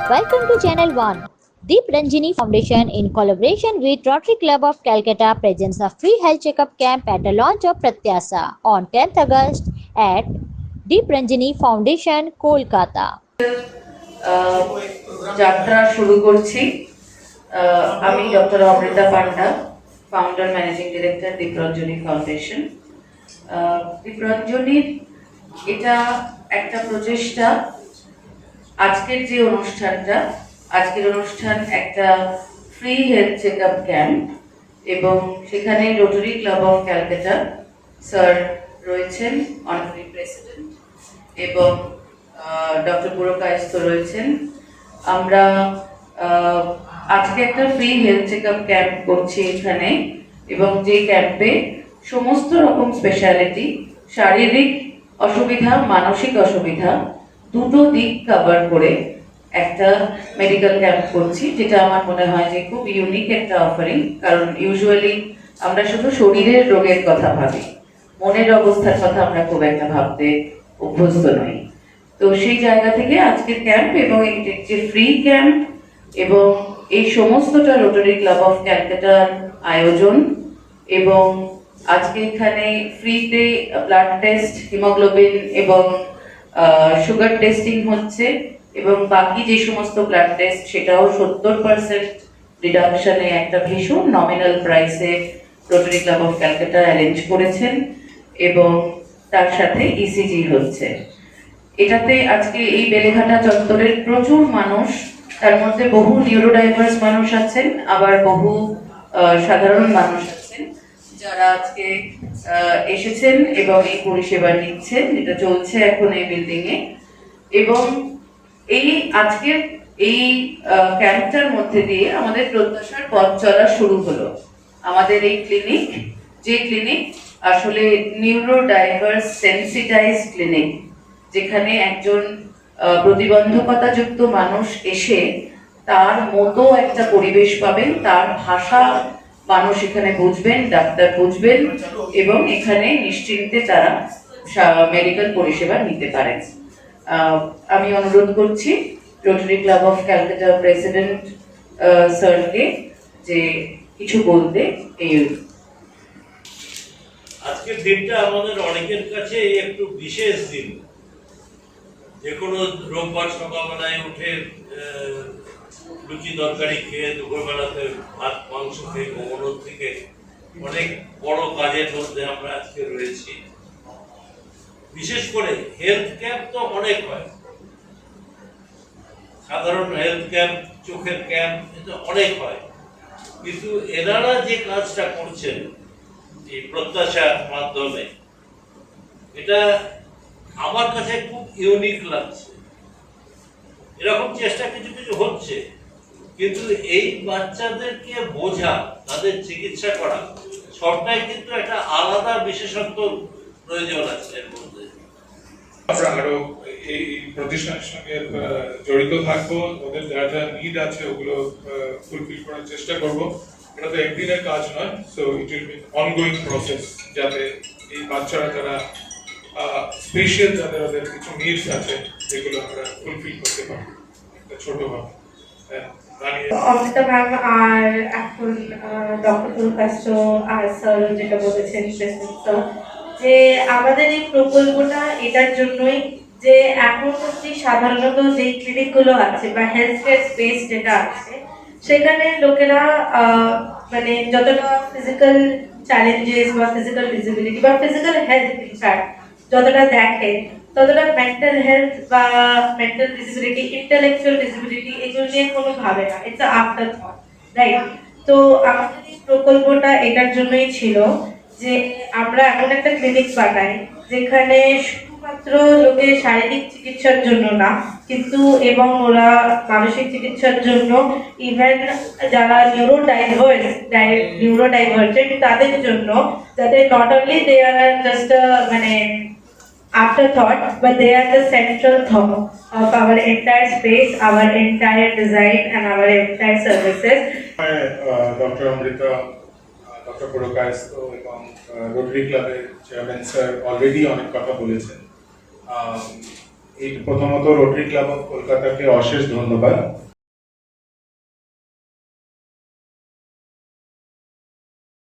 Welcome to Channel 1. Deep Ranjini Foundation, in collaboration with Rotary Club of Calcutta, presents a free health checkup camp at the launch of Pratyasa on 10th August at Deep Ranjini Foundation, Kolkata. যাত্রা শুরু করছি। আমি doctor Amrita Panda, founder managing director Dipranjani foundation. দীপরঞ্জনীর এটা একটা প্রচেষ্টা। আজকের অনুষ্ঠান একটা free health check up camp, এবং সেখানে rotary club of Calcutta sir রয়েছেন, অনারারি প্রেসিডেন্ট, এবং ডক্টর পুরকায়স্থ রয়েছেন। আমরা আজকে একটা free health check up camp করছি এখানে, এবং যে ক্যাম্পে সমস্ত রকম স্পেশালিটি, শারীরিক অসুবিধা, মানসিক অসুবিধা, দুটো দিক কভার করে একটা মেডিকেল ক্যাম্প করছি, যেটা আমার মনে হয় যে খুব ইউনিক একটা অফারিং। কারণ ইউজুয়ালি আমরা শুধু শরীরের রোগের কথা ভাবি, মনের অবস্থার কথা আমরা খুব একটা ভাবতে অভ্যস্ত নই। তো সেই জায়গা থেকে আজকের ক্যাম্প, এবং যে ফ্রি ক্যাম্প, এবং এই সমস্তটা রোটারি ক্লাব অফ ক্যালকাটার আয়োজন। এবং আজকে এখানে ফ্রিতে ব্লাড টেস্ট, হিমোগ্লোবিন এবং সুগার টেস্টিং হচ্ছে, এবং বাকি যে সমস্ত ব্লাড টেস্ট সেটাও 70% ডিডাকশনে একটা ভীষণ নমিনাল প্রাইসে rotary club of Calcutta arrange করেছেন, এবং তার সাথে ইসিজি হচ্ছে। এটাতে আজকে এই বেলেঘাটা চত্বরের প্রচুর মানুষ, তার মধ্যে বহু নিউরোডাইভার্স মানুষ আছেন, আবার বহু সাধারণ মানুষ আছেন, যারা আজকে এসেছেন এবং এই পরিষেবা নিচ্ছেন, যেটা চলছে এখন এই বিল্ডিং এ। এবং এই আজকের এই ক্যাম্পটার মধ্যে দিয়ে আমাদের প্রত্যাশার পথ চলা শুরু হলো। আমাদের এই ক্লিনিক, যে ক্লিনিক আসলে নিউরোডাইভার্স সেন্সিটাইজ ক্লিনিক, যেখানে একজন প্রতিবন্ধকতাযুক্ত মানুষ এসে তার মতো একটা পরিবেশ পাবেন, তার ভাষা মানুষ এখানে বুঝবেন, ডাক্তার বুঝবেন, এবং এখানে নিশ্চিন্তে তারা মেডিকেল পরিষেবা নিতে পারেন। আমি অনুরোধ করছি rotary club of Calcutta president স্যারকে যে কিছু বলতে। এই আজকের দিনটা আমাদের অনেকের কাছে একটু বিশেষ দিন। যে কোনো রোববার সকালবেলায় উঠে লুচি তরকারি খেয়ে দুপুরবেলাতে ভাত মাংস খেয়ে ঘুমানোর থেকে অনেক বড় কাজের মধ্যে আমরা আজকে রয়েছি। বিশেষ করে হেলথ ক্যাম্প তো অনেক হয়, সাধারণ হেলথ ক্যাম্প, চোখের ক্যাম্প, এটা অনেক হয়, কিন্তু এনারা যে কাজটা করছেন এই প্রত্যাশার মাধ্যমে, এটা আমার কাছে খুব ইউনিক লাগছে। এরকম চেষ্টা কিছু কিছু হচ্ছে, কিন্তু এই বাচ্চাদেরকে বোঝা, তাদের চিকিৎসা করা, সবটাই কিন্তু একটা আলাদা বিশেষত্ব প্রয়োজন আছে এর মধ্যে। আমরা আরো এই প্রতিষ্ঠানের সঙ্গে জড়িত থাকবো, ওদের যা যা নিড আছে ওগুলো ফুলফিল করার চেষ্টা করব। এটা তো একদিনের কাজ নয়, so it will be ongoing process, যাতে এই বাচ্চারা যারা স্পেশাল, যাদের ওদের কিছু নিডস আছে, যেগুলো আমরা ফুলফিল করতে পারি একটা ছোটভাবে। অমৃতা ম্যাম আর এখন ডক্টর পুরকায়স্থ আর স্যার যেটা বলেছেন প্রেসিডেন্ট স্যার, যে আমাদের এই প্রকল্পটা এটার জন্যই যে এখন অব্দি সাধারণত যেই ক্লিনিকগুলো আছে বা হেলথ কেয়ার স্পেস যেটা আছে, সেখানে লোকেরা মানে যতটা ফিজিক্যাল চ্যালেঞ্জেস বা ফিজিক্যাল ডিসেবিলিটি বা ফিজিক্যাল হেলথ ইনফ্যাক্ট যতটা দেখে, ততটা মেন্টাল হেলথ বা মেন্টাল ডিসেবিলিটি, ইন্টেলেকচুয়াল ডিসেবিলিটি এগুলো নিয়ে কোনো ভাবে না, ইটস আফটার থট, রাইট? তো আমাদের এই প্রকল্পটা এটার জন্যই ছিল যে আমরা এমন একটা ক্লিনিক বানাই যেখানে শুধুমাত্র লোকের শারীরিক চিকিৎসার জন্য না, কিন্তু এবং ওরা মানসিক চিকিৎসার জন্য, ইভেন যারা নিউরোডাইভার্জেন্ট তাদের জন্য, যাতে not only they are just মানে afterthought, but they are the central thought of our entire space, our entire design, and our entire services. Doctor Amrita, doctor Purkayastha এবং রোটারি ক্লাবের চেয়ারম্যান স্যার অলরেডি অনেক কথা বলেছেন। এই প্রথমত রোটারি ক্লাব অফ কলকাতাকে অশেষ ধন্যবাদ